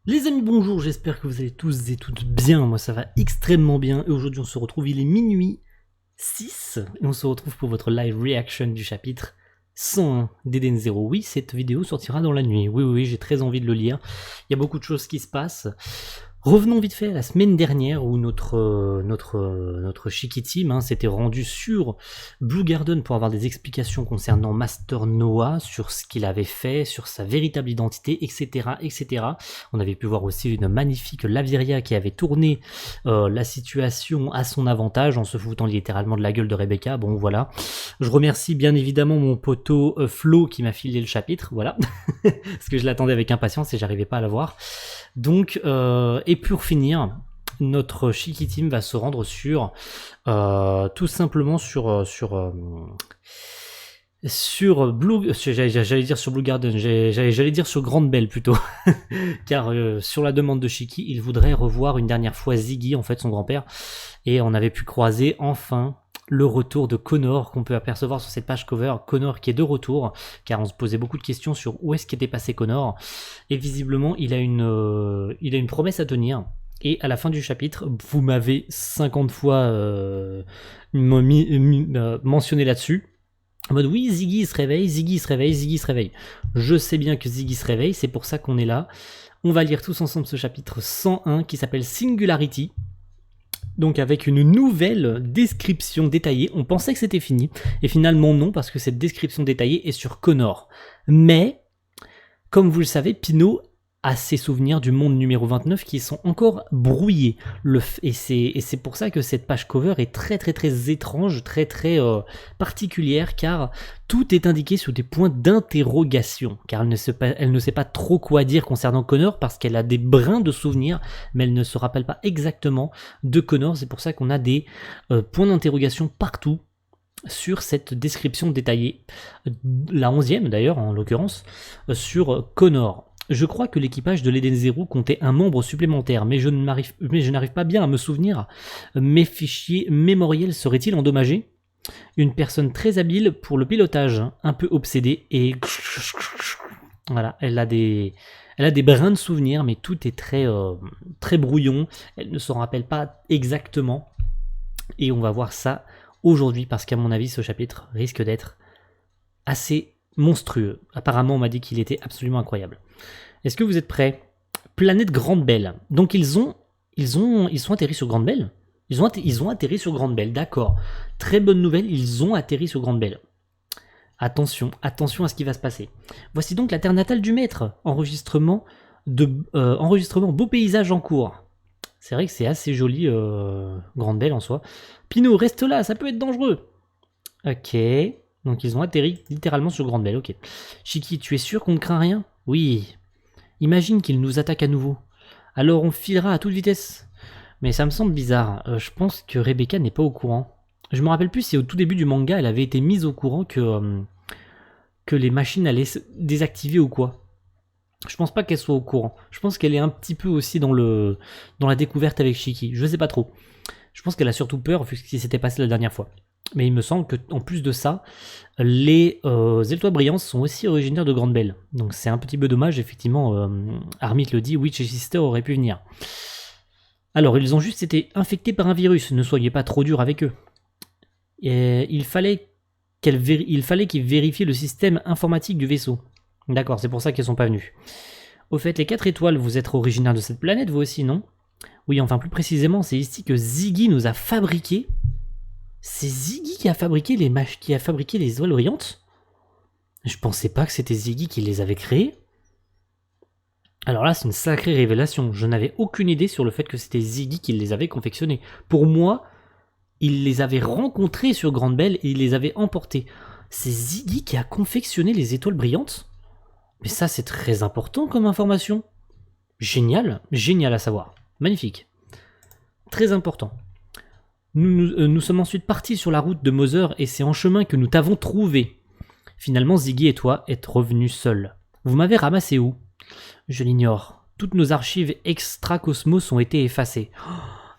Les amis, bonjour, j'espère que vous allez tous et toutes bien, moi ça va extrêmement bien, et aujourd'hui on se retrouve, il est minuit 6, et on se retrouve pour votre live reaction du chapitre 101 d'Eden Zero. Oui, cette vidéo sortira dans la nuit, oui, j'ai très envie de le lire, il y a beaucoup de choses qui se passent. Revenons vite fait à la semaine dernière où notre Shiki Team s'était rendu sur Blue Garden pour avoir des explications concernant Master Noah, sur ce qu'il avait fait, sur sa véritable identité, etc., etc. On avait pu voir aussi une magnifique Laviria qui avait tourné la situation à son avantage en se foutant littéralement de la gueule de Rebecca. Bon voilà. Je remercie bien évidemment mon poteau Flo qui m'a filé le chapitre, voilà. Parce que je l'attendais avec impatience et j'arrivais pas à l'avoir. Donc, et pour finir, notre Shiki Team va se rendre sur, tout simplement sur Blue, j'allais dire sur Blue Garden, j'allais dire sur Grande Belle plutôt, car sur la demande de Shiki, il voudrait revoir une dernière fois Ziggy, en fait son grand-père, et on avait pu croiser enfin le retour de Connor qu'on peut apercevoir sur cette page cover. Connor qui est de retour, car on se posait beaucoup de questions sur où est-ce qu'était passé Connor, et visiblement il a une promesse à tenir. Et à la fin du chapitre, vous m'avez 50 fois mentionné là-dessus. En mode oui, Ziggy se réveille, Ziggy se réveille, Ziggy se réveille. Je sais bien que Ziggy se réveille, c'est pour ça qu'on est là. On va lire tous ensemble ce chapitre 101 qui s'appelle Singularity. Donc avec une nouvelle description détaillée. On pensait que c'était fini, et finalement non, parce que cette description détaillée est sur Connor. Mais, comme vous le savez, Pino a ses souvenirs du monde numéro 29 qui sont encore brouillés. Et c'est pour ça que cette page cover est très étrange, très particulière, car tout est indiqué sur des points d'interrogation, car elle ne sait pas trop quoi dire concernant Connor, parce qu'elle a des brins de souvenirs, mais elle ne se rappelle pas exactement de Connor. C'est pour ça qu'on a des points d'interrogation partout sur cette description détaillée. La 11e d'ailleurs, en l'occurrence, sur Connor. Je crois que l'équipage de l'Eden Zero comptait un membre supplémentaire, mais je n'arrive pas bien à me souvenir. Mes fichiers mémoriels seraient-ils endommagés? Une personne très habile pour le pilotage, un peu obsédée, et voilà, elle a des brins de souvenirs, mais tout est très brouillon. Elle ne s'en rappelle pas exactement, et on va voir ça aujourd'hui, parce qu'à mon avis, ce chapitre risque d'être assez monstrueux. Apparemment, on m'a dit qu'il était absolument incroyable. Est-ce que vous êtes prêts? Planète Grande Belle. Donc ils sont atterris sur Grande Belle. Ils ont atterri sur Grande Belle, d'accord. Très bonne nouvelle, ils ont atterri sur Grande Belle. Attention à ce qui va se passer. Voici donc la terre natale du maître. Enregistrement beau paysage en cours. C'est vrai que c'est assez joli, Grande Belle en soi. Pino, reste là, ça peut être dangereux. Ok. Donc ils ont atterri littéralement sur Grande Belle, ok. Shiki, tu es sûr qu'on ne craint rien? Oui. Imagine qu'il nous attaque à nouveau. Alors on filera à toute vitesse. Mais ça me semble bizarre. Je pense que Rebecca n'est pas au courant. Je me rappelle plus si au tout début du manga, elle avait été mise au courant que les machines allaient se désactiver ou quoi. Je pense pas qu'elle soit au courant. Je pense qu'elle est un petit peu aussi dans la découverte avec Shiki. Je sais pas trop. Je pense qu'elle a surtout peur vu ce qui s'était passé la dernière fois. Mais il me semble qu'en plus de ça, les étoiles brillantes sont aussi originaires de Grande Belle. Donc c'est un petit peu dommage, effectivement, Armit le dit, Witch et Sister auraient pu venir. Alors, ils ont juste été infectés par un virus, ne soyez pas trop dur avec eux. Et il fallait qu'ils vérifient le système informatique du vaisseau. D'accord, c'est pour ça qu'ils sont pas venus. Au fait, les 4 étoiles, vous êtes originaires de cette planète, vous aussi, non? Oui, enfin plus précisément, c'est ici que Ziggy nous a fabriqué. C'est Ziggy qui a fabriqué les étoiles brillantes? Je pensais pas que c'était Ziggy qui les avait créées. Alors là, c'est une sacrée révélation. Je n'avais aucune idée sur le fait que c'était Ziggy qui les avait confectionnés. Pour moi, il les avait rencontrés sur Grande Belle et il les avait emportés. C'est Ziggy qui a confectionné les étoiles brillantes? Mais ça, c'est très important comme information. Génial, génial à savoir. Magnifique. Très important. Nous sommes ensuite partis sur la route de Moser et c'est en chemin que nous t'avons trouvé. Finalement, Ziggy et toi êtes revenus seuls. Vous m'avez ramassé où? Je l'ignore. Toutes nos archives extra-cosmos ont été effacées. Oh,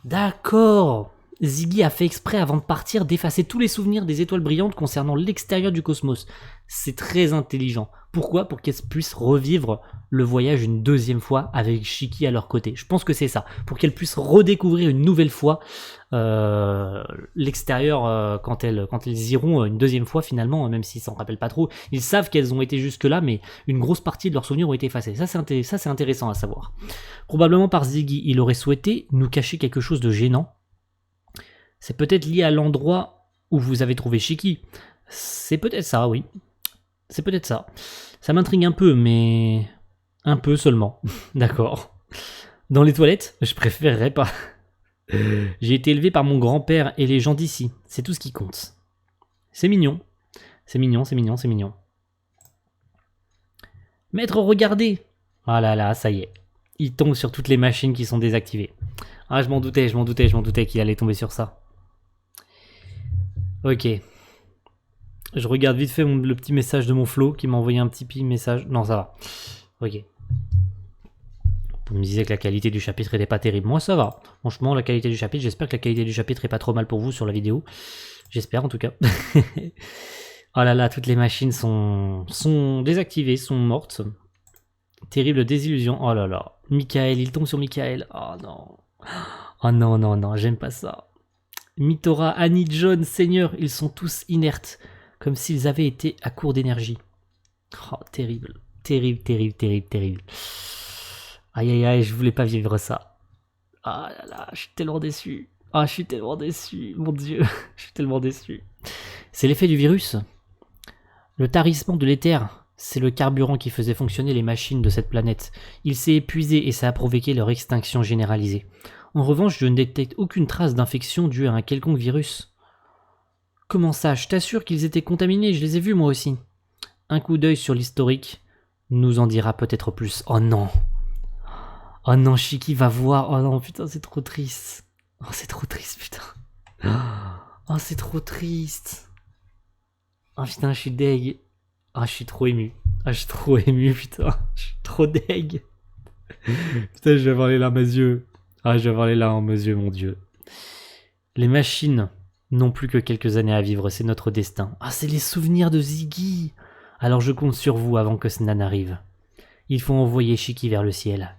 d'accord. Ziggy a fait exprès avant de partir d'effacer tous les souvenirs des étoiles brillantes concernant l'extérieur du cosmos. c'est très intelligent. Pourquoi? Pour qu'elles puissent revivre le voyage une deuxième fois avec Shiki à leur côté. Je pense que c'est ça. Pour qu'elles puissent redécouvrir une nouvelle fois l'extérieur quand elles iront une deuxième fois finalement, même s'ils s'en rappellent pas trop. Ils savent qu'elles ont été jusque là, mais une grosse partie de leurs souvenirs ont été effacés. Ça c'est intéressant à savoir. Probablement par Ziggy, il aurait souhaité nous cacher quelque chose de gênant. C'est peut-être lié à l'endroit où vous avez trouvé Shiki. C'est peut-être ça, oui. C'est peut-être ça. Ça m'intrigue un peu, mais... un peu seulement. D'accord. Dans les toilettes, je préférerais pas. J'ai été élevé par mon grand-père et les gens d'ici. C'est tout ce qui compte. C'est mignon. C'est mignon, c'est mignon, c'est mignon. Maître, regardez. Ah là là, ça y est. Il tombe sur toutes les machines qui sont désactivées. Ah, je m'en doutais qu'il allait tomber sur ça. Ok. Je regarde vite fait le petit message de mon Flo qui m'a envoyé un petit message. Non, ça va. Ok. Vous me disiez que la qualité du chapitre n'était pas terrible. Moi, ça va. Franchement, la qualité du chapitre, j'espère que la qualité du chapitre est pas trop mal pour vous sur la vidéo. J'espère en tout cas. Oh là là, toutes les machines sont désactivées, sont mortes. Terrible désillusion. Oh là là. Michael, il tombe sur Michael. Oh non. Oh non, non, non, j'aime pas ça. Mitora, Annie, John, Seigneur, ils sont tous inertes. Comme s'ils avaient été à court d'énergie. Oh, terrible. Terrible, terrible, terrible, terrible. Aïe, aïe, aïe, je voulais pas vivre ça. Ah là là, je suis tellement déçu. Ah, je suis tellement déçu. Mon Dieu, je suis tellement déçu. C'est l'effet du virus. Le tarissement de l'éther, c'est le carburant qui faisait fonctionner les machines de cette planète. Il s'est épuisé et ça a provoqué leur extinction généralisée. En revanche, je ne détecte aucune trace d'infection due à un quelconque virus. Comment ça? Je t'assure qu'ils étaient contaminés, je les ai vus moi aussi. Un coup d'œil sur l'historique nous en dira peut-être plus. Oh non. Oh non, Shiki va voir. Oh non, putain, c'est trop triste. Oh, c'est trop triste, putain. Oh, c'est trop triste. Oh putain, je suis deg. Ah, je suis trop ému. Ah, je suis trop ému, putain. Je suis trop deg. Putain, je vais avoir les larmes aux yeux. Ah, je vais avoir les larmes aux yeux, mon Dieu. Les machines n'ont plus que quelques années à vivre, c'est notre destin. Ah, c'est les souvenirs de Ziggy. Alors je compte sur vous avant que cela n'arrive. Il faut envoyer Shiki vers le ciel.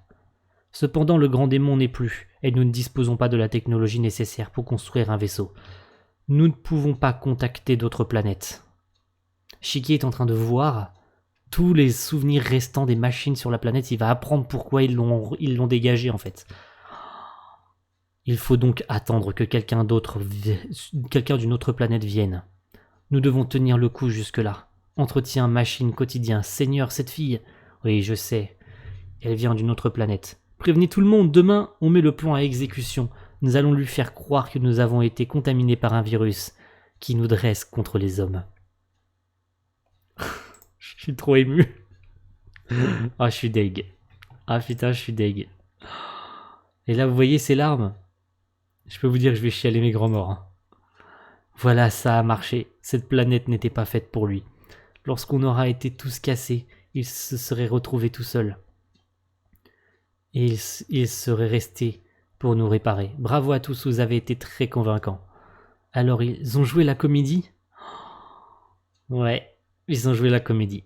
Cependant, le grand démon n'est plus, et nous ne disposons pas de la technologie nécessaire pour construire un vaisseau. Nous ne pouvons pas contacter d'autres planètes. Shiki est en train de voir tous les souvenirs restants des machines sur la planète. Il va apprendre pourquoi ils l'ont dégagé, en fait. Il faut donc attendre que quelqu'un d'une autre planète vienne. Nous devons tenir le coup jusque-là. Entretien, machine, quotidien. Seigneur, cette fille... Oui, je sais. Elle vient d'une autre planète. Prévenez tout le monde, demain, on met le plan à exécution. Nous allons lui faire croire que nous avons été contaminés par un virus qui nous dresse contre les hommes. Je suis trop ému. Ah, je suis deg. Ah putain, je suis deg. Et là, vous voyez ces larmes? Je peux vous dire que je vais chialer mes grands morts. Hein. Voilà, ça a marché. Cette planète n'était pas faite pour lui. Lorsqu'on aura été tous cassés, il se serait retrouvé tout seul. Et il serait resté pour nous réparer. Bravo à tous, vous avez été très convaincants. Alors, ils ont joué la comédie? Ouais, ils ont joué la comédie.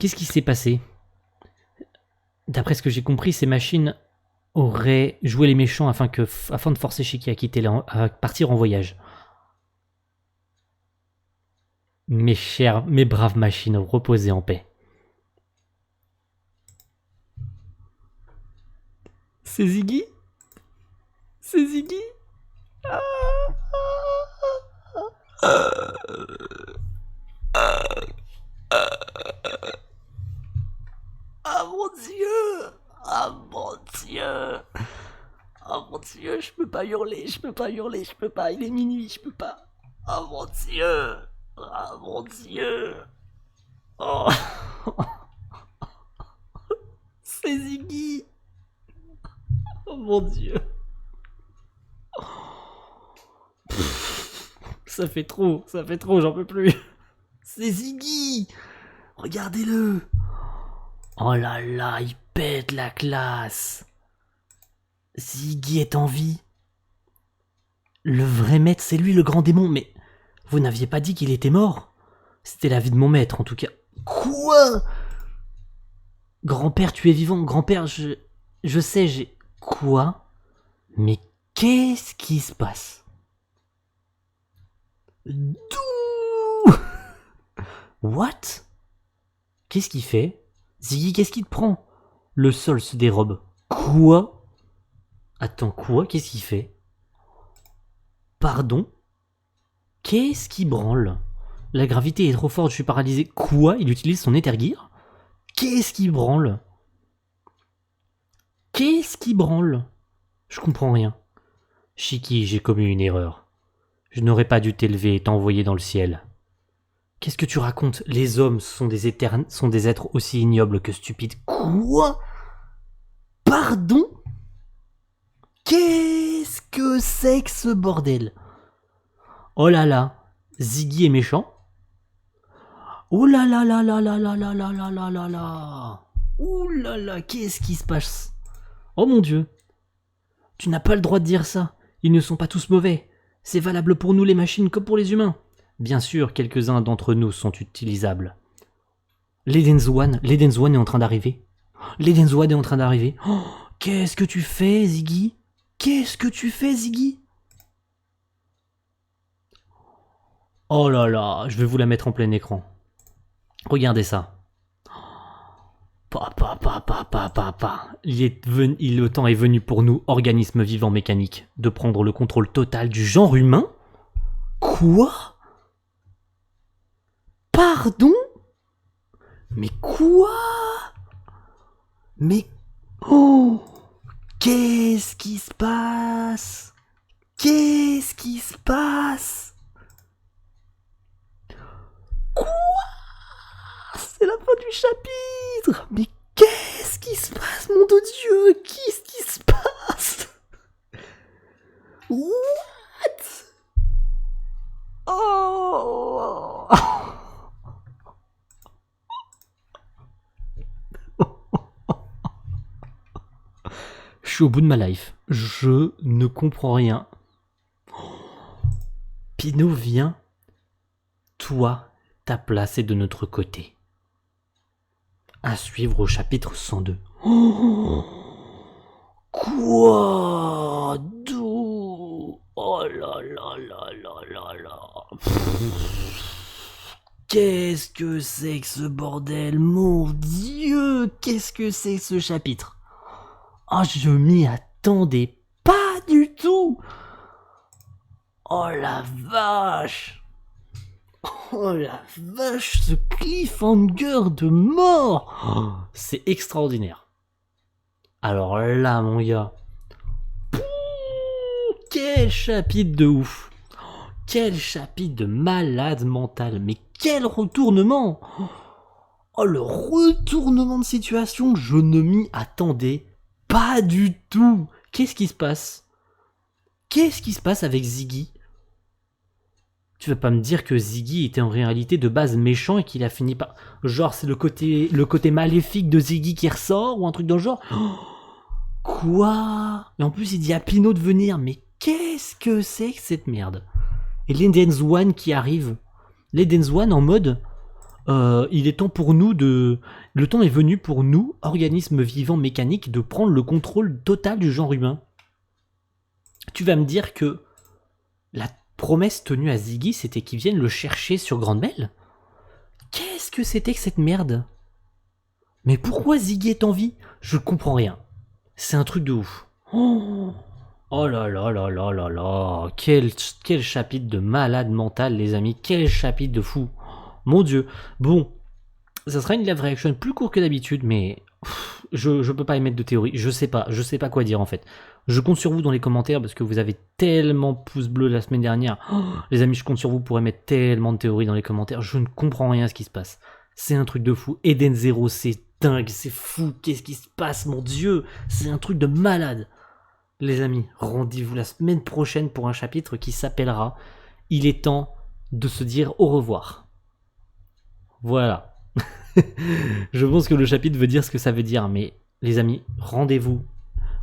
Qu'est-ce qui s'est passé? D'après ce que j'ai compris, ces machines auraient joué les méchants afin de forcer Shiki à partir en voyage. Mes chères, mes braves machines, reposez en paix. C'est Ziggy? C'est Ziggy? Ah mon Dieu! Ah mon Dieu! Oh mon Dieu, je peux pas hurler, je peux pas hurler, je peux pas, il est minuit, je peux pas. Oh mon Dieu! Oh mon Dieu! Oh! C'est Ziggy! Oh mon Dieu! Ça fait trop, j'en peux plus. C'est Ziggy. Regardez-le. Oh là là, il pète la classe. Ziggy est en vie. Le vrai maître, c'est lui le grand démon, mais vous n'aviez pas dit qu'il était mort. C'était la vie de mon maître, en tout cas. Quoi? Grand-père, tu es vivant. Grand-père, je sais, j'ai... Quoi? Mais qu'est-ce qui se passe? D'où? What? Qu'est-ce qu'il fait? Ziggy, qu'est-ce qu'il te prend? Le sol se dérobe. Quoi? Attends, quoi? Qu'est-ce qu'il fait? Pardon? Qu'est-ce qui branle? La gravité est trop forte, je suis paralysé. Quoi? Il utilise son Ethergear? Qu'est-ce qui branle? Qu'est-ce qui branle? Je comprends rien. Shiki, j'ai commis une erreur. Je n'aurais pas dû t'élever et t'envoyer dans le ciel. Qu'est-ce que tu racontes? Les hommes sont des êtres aussi ignobles que stupides. Quoi? Pardon? Qu'est-ce que c'est que ce bordel? Oh là là, Ziggy est méchant. Oh là là là là là là là là là là là là. Ouh là là, qu'est-ce qui se passe? Oh mon Dieu. Tu n'as pas le droit de dire ça. Ils ne sont pas tous mauvais. C'est valable pour nous les machines comme pour les humains. Bien sûr, quelques-uns d'entre nous sont utilisables. L'Edenzwan est en train d'arriver. L'Edenzwan est en train d'arriver. Oh, qu'est-ce que tu fais, Ziggy? Qu'est-ce que tu fais, Ziggy? Oh là là, je vais vous la mettre en plein écran. Regardez ça. Le temps est venu pour nous, organismes vivants mécaniques, de prendre le contrôle total du genre humain? Quoi? Pardon? Mais quoi? Mais... Oh! Qu'est-ce qui se passe? Qu'est-ce qui se passe? Quoi? C'est la fin du chapitre! Mais qu'est-ce qui se passe, mon Dieu? Qu'est-ce qui se passe? What? Oh! Je suis au bout de ma life. Je ne comprends rien. Pinot, viens. Toi, ta place est de notre côté. À suivre au chapitre 102. Oh, quoi? D'où? Oh là là là là là là. Qu'est-ce que c'est que ce bordel? Mon Dieu, qu'est-ce que c'est ce chapitre? Oh, je m'y attendais pas du tout. Oh la vache. Oh la vache, ce cliffhanger de mort. Oh, c'est extraordinaire. Alors là, mon gars. Quel chapitre de ouf. Quel chapitre de malade mental. Mais quel retournement. Oh, le retournement de situation, je ne m'y attendais pas du tout. Qu'est-ce qui se passe? Qu'est-ce qui se passe avec Ziggy? Tu vas pas me dire que Ziggy était en réalité de base méchant et qu'il a fini par... Genre c'est le côté maléfique de Ziggy qui ressort ou un truc dans le genre? Oh, quoi? Et en plus il dit à Pinot de venir. Mais qu'est-ce que c'est que cette merde? Et l'Edenzwan qui arrive. L'Edenzwan en mode... il est temps pour nous de... Le temps est venu pour nous, organismes vivants mécaniques, de prendre le contrôle total du genre humain. Tu vas me dire que la promesse tenue à Ziggy, c'était qu'ils viennent le chercher sur Grande Belle? Qu'est-ce que c'était que cette merde? Mais pourquoi Ziggy est en vie? Je comprends rien. C'est un truc de ouf. Oh, oh là là là là là là. Quel chapitre de malade mental, les amis. Quel chapitre de fou. Mon Dieu. Bon, ça sera une live reaction plus court que d'habitude, mais je peux pas émettre de théorie. Je sais pas quoi dire en fait. Je compte sur vous dans les commentaires parce que vous avez tellement pouce bleu la semaine dernière. Oh, les amis, je compte sur vous pour émettre tellement de théories dans les commentaires. Je ne comprends rien à ce qui se passe. C'est un truc de fou. Eden Zero, c'est dingue, c'est fou. Qu'est-ce qui se passe, mon Dieu? C'est un truc de malade. Les amis, rendez-vous la semaine prochaine pour un chapitre qui s'appellera il est temps de se dire au revoir. Voilà. Je pense que le chapitre veut dire ce que ça veut dire, mais les amis, rendez-vous.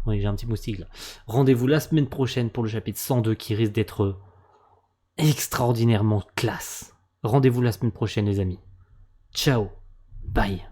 Oui, j'ai un petit moustique là. Rendez-vous la semaine prochaine pour le chapitre 102 qui risque d'être extraordinairement classe. Rendez-vous la semaine prochaine, les amis. Ciao. Bye.